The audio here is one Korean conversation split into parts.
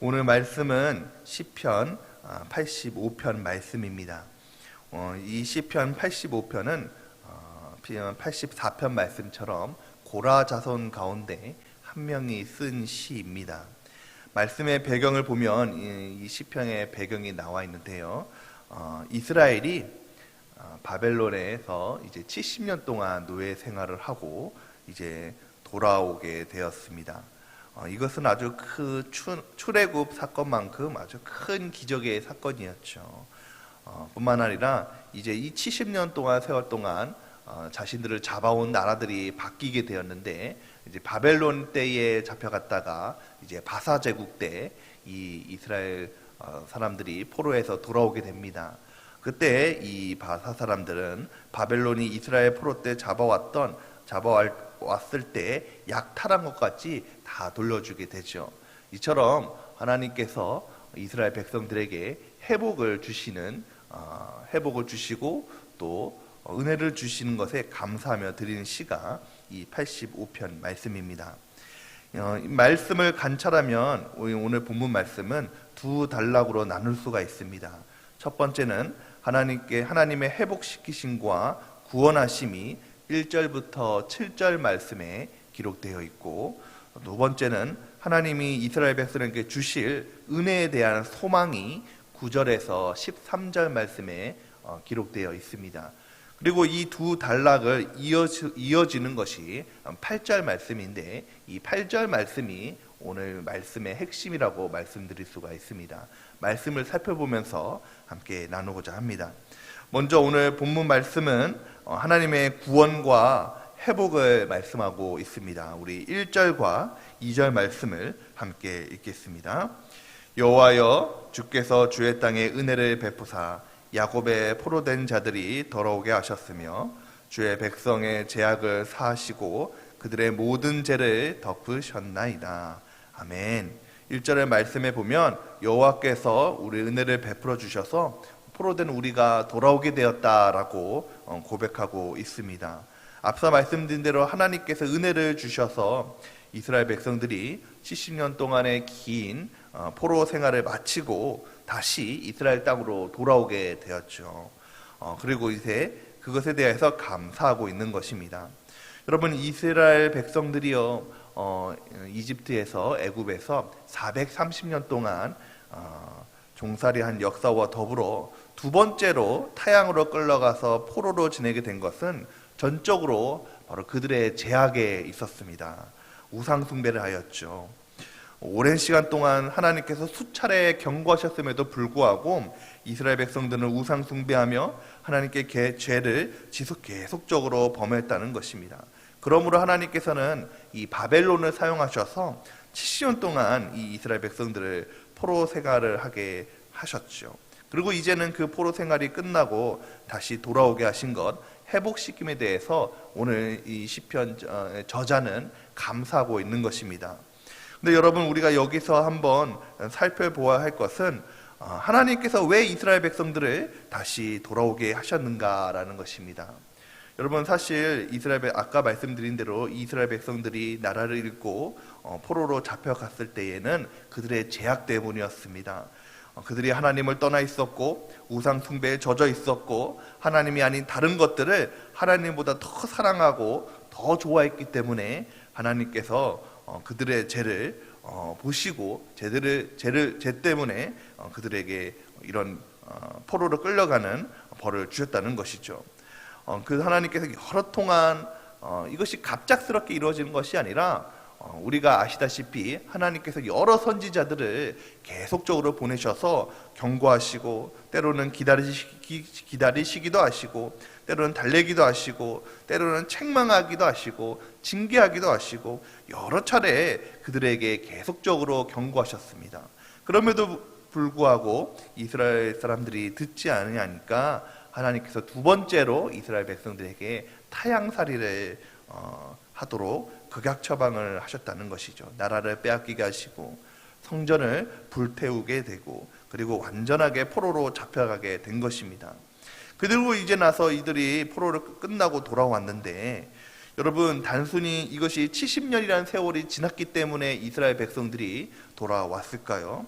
오늘 말씀은 시편 85편 말씀입니다. 이 시편 85편은 84편 말씀처럼 고라 자손 가운데 한 명이 쓴 시입니다. 말씀의 배경을 보면 이 시편의 배경이 나와 있는데요. 이스라엘이 바벨론에서 이제 70년 동안 노예 생활을 하고 이제 돌아오게 되었습니다. 이것은 아주 그 출애굽 사건만큼 아주 큰 기적의 사건이었죠. 뿐만 아니라 이제 이 70년 동안 세월 동안 자신들을 잡아온 나라들이 바뀌게 되었는데, 이제 바벨론 때에 잡혀갔다가 이제 바사 제국 때 이 이스라엘 사람들이 포로에서 돌아오게 됩니다. 그때 이 바사 사람들은 바벨론이 이스라엘 포로 때 잡아왔을 때 약탈한 것 같이 다 돌려주게 되죠. 이처럼 하나님께서 이스라엘 백성들에게 회복을 주시고 또 은혜를 주시는 것에 감사하며 드리는 시가 이 85편 말씀입니다. 이 말씀을 관찰하면 오늘 본문 말씀은 두 단락으로 나눌 수가 있습니다. 첫 번째는 하나님의 회복시키심과 구원하심이 1절부터 7절 말씀에 기록되어 있고, 두 번째는 하나님이 이스라엘 백성에게 주실 은혜에 대한 소망이 9절에서 13절 말씀에 기록되어 있습니다. 그리고 이 두 단락을 이어지는 것이 8절 말씀인데, 이 8절 말씀이 오늘 말씀의 핵심이라고 말씀드릴 수가 있습니다. 말씀을 살펴보면서 함께 나누고자 합니다. 먼저 오늘 본문 말씀은 하나님의 구원과 회복을 말씀하고 있습니다. 우리 1절과 2절 말씀을 함께 읽겠습니다. 여호와여, 주께서 주의 땅에 은혜를 베푸사 야곱의 포로된 자들이 돌아오게 하셨으며 주의 백성의 죄악을 사하시고 그들의 모든 죄를 덮으셨나이다. 아멘. 1절의 말씀에 보면 여호와께서 우리 은혜를 베풀어 주셔서 포로된 우리가 돌아오게 되었다라고 고백하고 있습니다. 앞서 말씀드린 대로 하나님께서 은혜를 주셔서 이스라엘 백성들이 70년 동안의 긴 포로 생활을 마치고 다시 이스라엘 땅으로 돌아오게 되었죠. 그리고 이제 그것에 대해서 감사하고 있는 것입니다. 여러분, 이스라엘 백성들이요, 이집트에서 애굽에서 430년 동안 종살이한 역사와 더불어 두 번째로 타향으로 끌려가서 포로로 지내게 된 것은 전적으로 바로 그들의 죄악에 있었습니다. 우상 숭배를 하였죠. 오랜 시간 동안 하나님께서 수차례 경고하셨음에도 불구하고 이스라엘 백성들은 우상 숭배하며 하나님께 죄를 계속적으로 범했다는 것입니다. 그러므로 하나님께서는 이 바벨론을 사용하셔서 70년 동안 이 이스라엘 백성들을 포로 생활을 하게 하셨죠. 그리고 이제는 그 포로 생활이 끝나고 다시 돌아오게 하신 것, 회복시킴에 대해서 오늘 이 시편 저자는 감사하고 있는 것입니다. 근데 여러분, 우리가 여기서 한번 살펴보아야 할 것은 하나님께서 왜 이스라엘 백성들을 다시 돌아오게 하셨는가라는 것입니다. 여러분, 사실 아까 말씀드린 대로 이스라엘 백성들이 나라를 잃고 포로로 잡혀갔을 때에는 그들의 죄악 때문이었습니다. 그들이 하나님을 떠나 있었고 우상 숭배에 젖어 있었고 하나님이 아닌 다른 것들을 하나님보다 더 사랑하고 더 좋아했기 때문에 하나님께서 그들의 죄를 보시고 죄 때문에 그들에게 이런 포로로 끌려가는 벌을 주셨다는 것이죠. 그 하나님께서 여러 동안 이것이 갑작스럽게 이루어지는 것이 아니라 우리가 아시다시피 하나님께서 여러 선지자들을 계속적으로 보내셔서 경고하시고 때로는 기다리시기도 하시고 때로는 달래기도 하시고 때로는 책망하기도 하시고 징계하기도 하시고 여러 차례 그들에게 계속적으로 경고하셨습니다. 그럼에도 불구하고 이스라엘 사람들이 듣지 않으니까 하나님께서 두 번째로 이스라엘 백성들에게 타향살이를 하도록 극약 처방을 하셨다는 것이죠. 나라를 빼앗기게 하시고 성전을 불태우게 되고 그리고 완전하게 포로로 잡혀가게 된 것입니다. 그리고 이제 나서 이들이 포로를 끝나고 돌아왔는데 여러분, 단순히 이것이 70년이라는 세월이 지났기 때문에 이스라엘 백성들이 돌아왔을까요?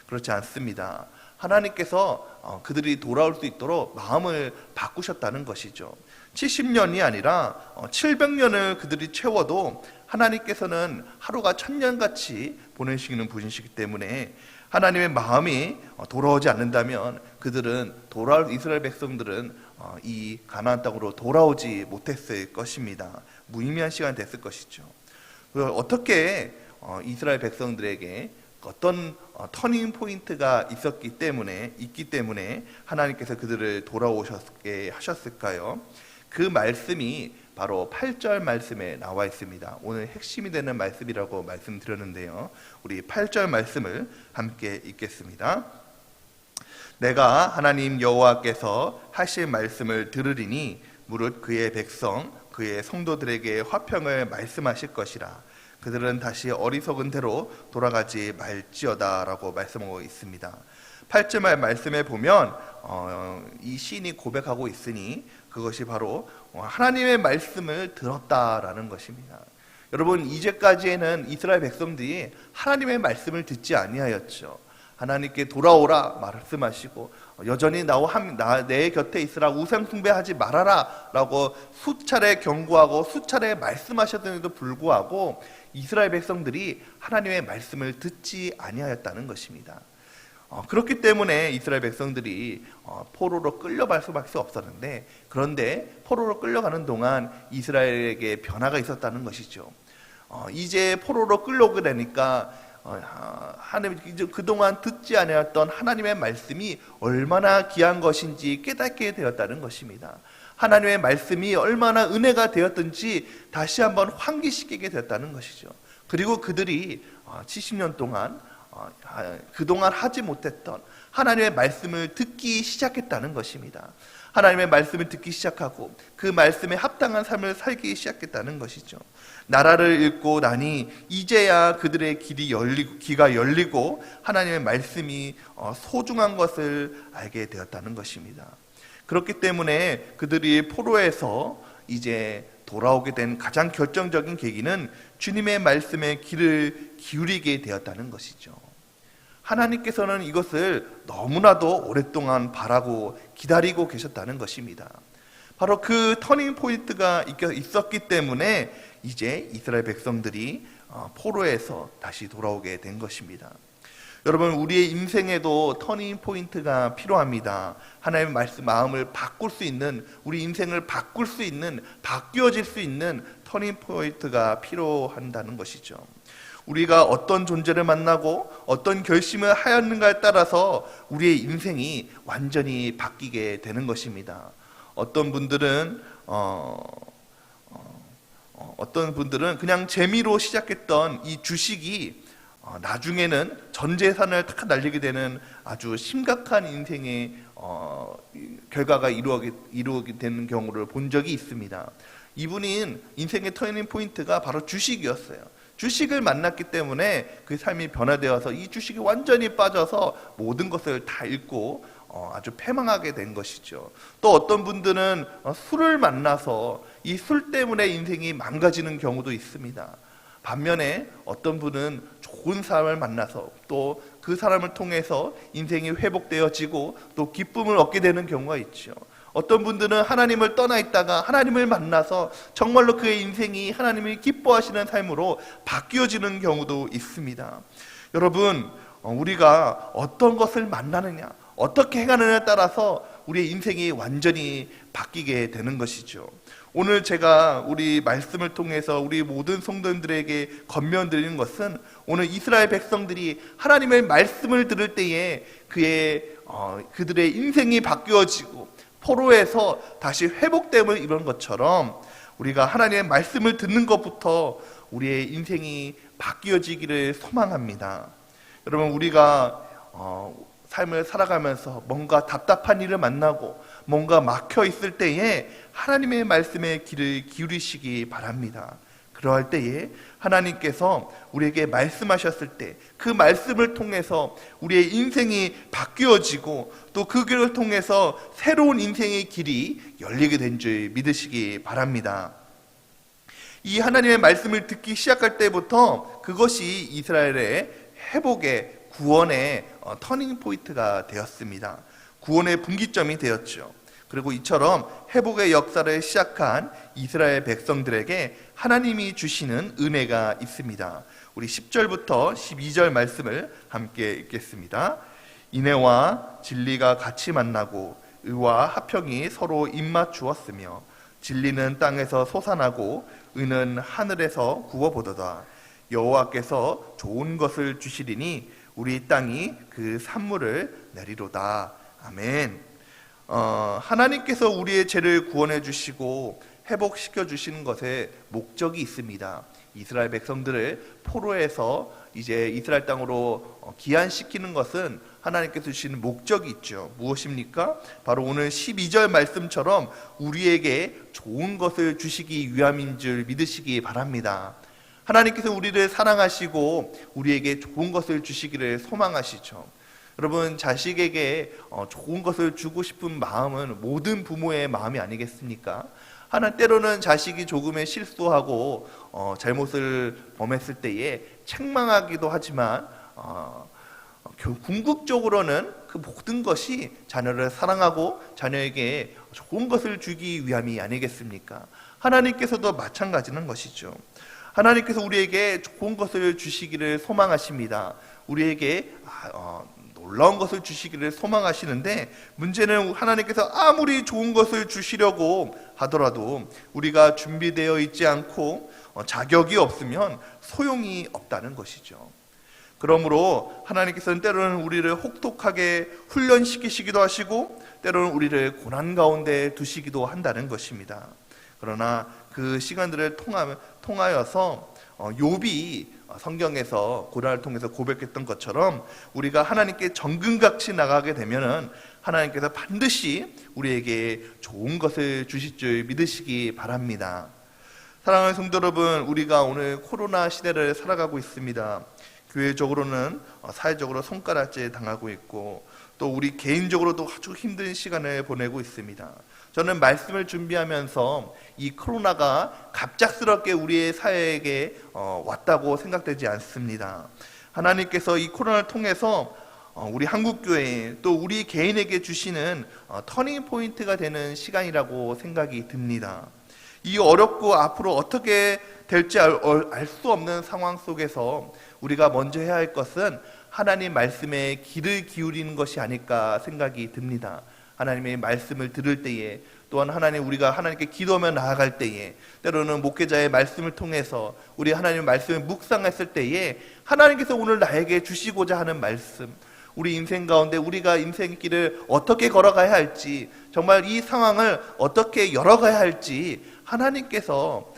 그렇지 않습니다. 하나님께서 그들이 돌아올 수 있도록 마음을 바꾸셨다는 것이죠. 70년이 아니라 700년을 그들이 채워도 하나님께서는 하루가 1000년같이 보내시는 분이시기 때문에 하나님의 마음이 돌아오지 않는다면 그들은 이스라엘 백성들은 이 가나안 땅으로 돌아오지 못했을 것입니다. 무의미한 시간이 됐을 것이죠. 어떻게 이스라엘 백성들에게 어떤 터닝 포인트가 있기 때문에 하나님께서 그들을 돌아오셨게 하셨을까요? 그 말씀이 바로 8절 말씀에 나와 있습니다. 오늘 핵심이 되는 말씀이라고 말씀드렸는데요. 우리 8절 말씀을 함께 읽겠습니다. 내가 하나님 여호와께서 하실 말씀을 들으리니 무릇 그의 백성 그의 성도들에게 화평을 말씀하실 것이라. 그들은 다시 어리석은 대로 돌아가지 말지어다 라고 말씀하고 있습니다. 8절 말씀에 보면 이 시인이 고백하고 있으니 그것이 바로 하나님의 말씀을 들었다라는 것입니다. 여러분, 이제까지에는 이스라엘 백성들이 하나님의 말씀을 듣지 아니하였죠. 하나님께 돌아오라 말씀하시고 여전히 내 곁에 있으라, 우상 숭배하지 말아라 라고 수차례 경고하고 수차례 말씀하셨음에도 불구하고 이스라엘 백성들이 하나님의 말씀을 듣지 아니하였다는 것입니다. 그렇기 때문에 이스라엘 백성들이 포로로 끌려갈 수밖에 없었는데, 그런데 포로로 끌려가는 동안 이스라엘에게 변화가 있었다는 것이죠. 이제 포로로 끌려오게 되니까 하나님 그동안 듣지 않았던 하나님의 말씀이 얼마나 귀한 것인지 깨닫게 되었다는 것입니다. 하나님의 말씀이 얼마나 은혜가 되었든지 다시 한번 환기시키게 되었다는 것이죠. 그리고 그들이 70년 동안 그동안 하지 못했던 하나님의 말씀을 듣기 시작했다는 것입니다. 하나님의 말씀을 듣기 시작하고 그 말씀에 합당한 삶을 살기 시작했다는 것이죠. 나라를 읽고 나니 이제야 그들의 귀가 열리고 하나님의 말씀이 소중한 것을 알게 되었다는 것입니다. 그렇기 때문에 그들이 포로에서 이제 돌아오게 된 가장 결정적인 계기는 주님의 말씀에 귀를 기울이게 되었다는 것이죠. 하나님께서는 이것을 너무나도 오랫동안 바라고 기다리고 계셨다는 것입니다. 바로 그 터닝 포인트가 있었기 때문에 이제 이스라엘 백성들이 포로에서 다시 돌아오게 된 것입니다. 여러분, 우리의 인생에도 터닝 포인트가 필요합니다. 하나님의 말씀, 마음을 바꿀 수 있는, 우리 인생을 바꿀 수 있는, 바뀌어질 수 있는 터닝 포인트가 필요한다는 것이죠. 우리가 어떤 존재를 만나고 어떤 결심을 하였는가에 따라서 우리의 인생이 완전히 바뀌게 되는 것입니다. 어떤 분들은 그냥 재미로 시작했던 이 주식이 나중에는 전 재산을 다 날리게 되는 아주 심각한 인생의 결과가 이루어지게 되는 경우를 본 적이 있습니다. 이분인 인생의 터닝 포인트가 바로 주식이었어요. 주식을 만났기 때문에 그 삶이 변화되어서 이 주식에 완전히 빠져서 모든 것을 다 잃고 아주 패망하게 된 것이죠. 또 어떤 분들은 술을 만나서 이 술 때문에 인생이 망가지는 경우도 있습니다. 반면에 어떤 분은 좋은 사람을 만나서 또 그 사람을 통해서 인생이 회복되어지고 또 기쁨을 얻게 되는 경우가 있죠. 어떤 분들은 하나님을 떠나 있다가 하나님을 만나서 정말로 그의 인생이 하나님이 기뻐하시는 삶으로 바뀌어지는 경우도 있습니다. 여러분, 우리가 어떤 것을 만나느냐, 어떻게 행하느냐에 따라서 우리의 인생이 완전히 바뀌게 되는 것이죠. 오늘 제가 우리 말씀을 통해서 우리 모든 성도님들에게 권면드리는 것은, 오늘 이스라엘 백성들이 하나님의 말씀을 들을 때에 그들의 인생이 바뀌어지고 포로에서 다시 회복됨을 이룬 것처럼 우리가 하나님의 말씀을 듣는 것부터 우리의 인생이 바뀌어지기를 소망합니다. 여러분, 우리가 삶을 살아가면서 뭔가 답답한 일을 만나고 뭔가 막혀 있을 때에 하나님의 말씀에 귀를 기울이시기 바랍니다. 그러할 때에 하나님께서 우리에게 말씀하셨을 때 그 말씀을 통해서 우리의 인생이 바뀌어지고 또 그 길을 통해서 새로운 인생의 길이 열리게 된 줄 믿으시기 바랍니다. 이 하나님의 말씀을 듣기 시작할 때부터 그것이 이스라엘의 회복의 구원의 터닝 포인트가 되었습니다. 구원의 분기점이 되었죠. 그리고 이처럼 회복의 역사를 시작한 이스라엘 백성들에게 하나님이 주시는 은혜가 있습니다. 우리 10절부터 12절 말씀을 함께 읽겠습니다. 인애와 진리가 같이 만나고 의와 화평이 서로 입맞추었으며 진리는 땅에서 솟아나고 의는 하늘에서 구워보도다. 여호와께서 좋은 것을 주시리니 우리 땅이 그 산물을 내리로다. 아멘. 하나님께서 우리의 죄를 구원해 주시고 회복시켜 주시는 것에 목적이 있습니다. 이스라엘 백성들을 포로에서 이제 이스라엘 땅으로 귀환시키는 것은 하나님께서 주시는 목적이 있죠. 무엇입니까? 바로 오늘 12절 말씀처럼 우리에게 좋은 것을 주시기 위함인 줄 믿으시기 바랍니다. 하나님께서 우리를 사랑하시고 우리에게 좋은 것을 주시기를 소망하시죠. 여러분, 자식에게 좋은 것을 주고 싶은 마음은 모든 부모의 마음이 아니겠습니까? 때로는 자식이 조금의 실수하고 잘못을 범했을 때에 책망하기도 하지만 궁극적으로는 그 모든 것이 자녀를 사랑하고 자녀에게 좋은 것을 주기 위함이 아니겠습니까? 하나님께서도 마찬가지는 것이죠. 하나님께서 우리에게 좋은 것을 주시기를 소망하십니다. 우리에게 놀라운 것을 주시기를 소망하시는데, 문제는 하나님께서 아무리 좋은 것을 주시려고 하더라도 우리가 준비되어 있지 않고 자격이 없으면 소용이 없다는 것이죠. 그러므로 하나님께서는 때로는 우리를 혹독하게 훈련시키시기도 하시고 때로는 우리를 고난 가운데 두시기도 한다는 것입니다. 그러나 그 시간들을 통하여서 욥이 성경에서 고난을 통해서 고백했던 것처럼 우리가 하나님께 정금같이 나가게 되면은 하나님께서 반드시 우리에게 좋은 것을 주실 줄 믿으시기 바랍니다. 사랑하는 성도 여러분, 우리가 오늘 코로나 시대를 살아가고 있습니다. 교회적으로는 사회적으로 손가락질 당하고 있고 또 우리 개인적으로도 아주 힘든 시간을 보내고 있습니다. 저는 말씀을 준비하면서 이 코로나가 갑작스럽게 우리의 사회에게 왔다고 생각되지 않습니다. 하나님께서 이 코로나를 통해서 우리 한국교회 또 우리 개인에게 주시는 터닝 포인트가 되는 시간이라고 생각이 듭니다. 이 어렵고 앞으로 어떻게 될지 알 수 없는 상황 속에서 우리가 먼저 해야 할 것은 하나님 말씀에 귀를 기울이는 것이 아닐까 생각이 듭니다. 하나님의 말씀을 들을 때에, 또한 우리가 하나님께 기도하며 나아갈 때에, 때로는 목회자의 말씀을 통해서 우리 하나님의 말씀을 묵상했을 때에 하나님께서 오늘 나에게 주시고자 하는 말씀, 우리 인생 가운데 우리가 인생의 길을 어떻게 걸어가야 할지, 정말 이 상황을 어떻게 열어가야 할지 하나님께서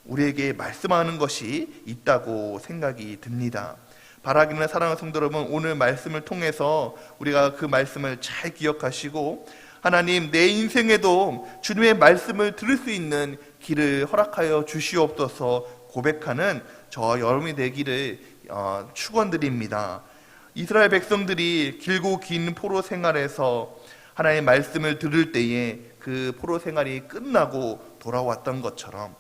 우리에게 말씀하는 것이 있다고 생각이 듭니다. 바라기는 사랑하는 성도 여러분, 오늘 말씀을 통해서 우리가 그 말씀을 잘 기억하시고 하나님, 내 인생에도 주님의 말씀을 들을 수 있는 길을 허락하여 주시옵소서 고백하는 저와 여러분이 되기를 축원드립니다. 이스라엘 백성들이 길고 긴 포로 생활에서 하나님의 말씀을 들을 때에 그 포로 생활이 끝나고 돌아왔던 것처럼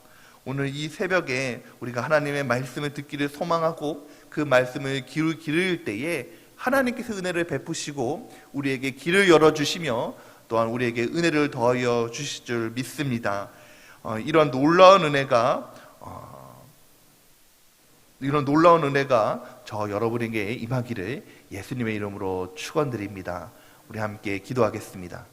오늘 이 새벽에 우리가 하나님의 말씀을 듣기를 소망하고 그 말씀을 기를 때에 하나님께서 은혜를 베푸시고 우리에게 길을 열어주시며 또한 우리에게 은혜를 더하여 주실 줄 믿습니다. 이런 놀라운 은혜가 저 여러분에게 임하기를 예수님의 이름으로 축원드립니다. 우리 함께 기도하겠습니다.